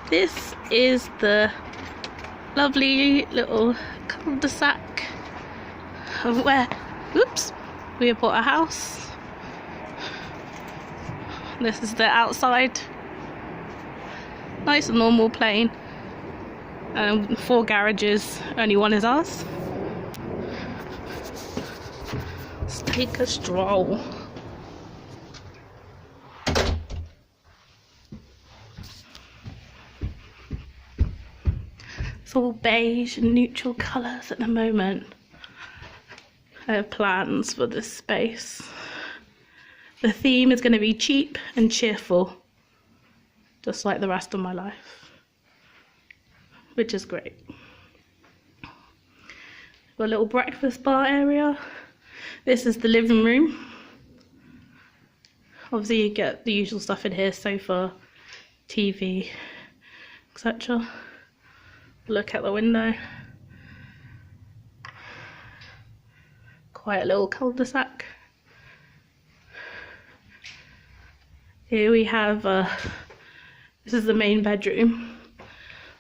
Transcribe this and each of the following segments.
This is the lovely little cul-de-sac of where, we have bought a house. This is the outside. Nice and normal, plain. 4 garages, only one is ours. Let's take a stroll. It's all beige and neutral colours at the moment. I have plans for this space. The theme is going to be cheap and cheerful, just like the rest of my life, which is great. Got a little breakfast bar area. This is the living room. Obviously you get the usual stuff in here, sofa, TV, etc. Look at the window. Quite a little cul-de-sac. Here we have, this is the main bedroom.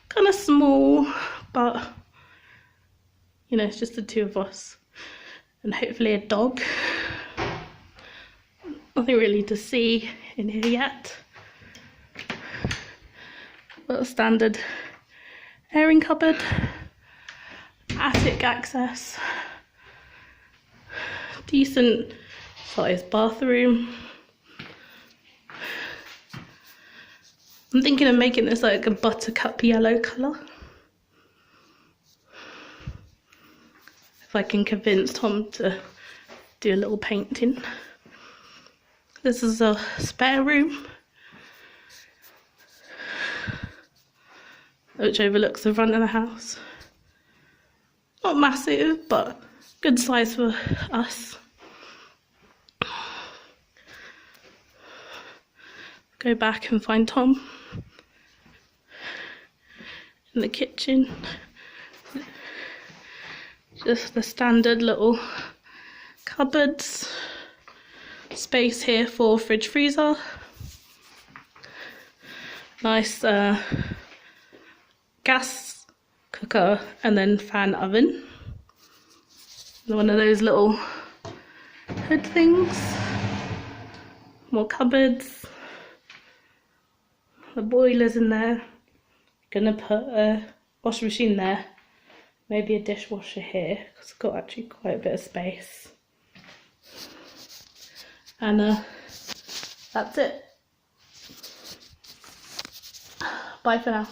Kind of small, but you know, it's just the 2 of us. And hopefully a dog. Nothing really to see in here yet. But a standard airing cupboard, attic access, decent sized bathroom. I'm thinking of making this like a buttercup yellow colour. If I can convince Tom to do a little painting. This is a spare room, which overlooks the front of the house. Not massive, but good size for us. Go back and find Tom in the kitchen. Just the standard little cupboards. Space here for fridge freezer. Nice gas cooker and then fan oven. One of those little hood things. More cupboards. The boiler's in there. Gonna put a washing machine there. Maybe a dishwasher here, because it's got actually quite a bit of space. And that's it. Bye for now.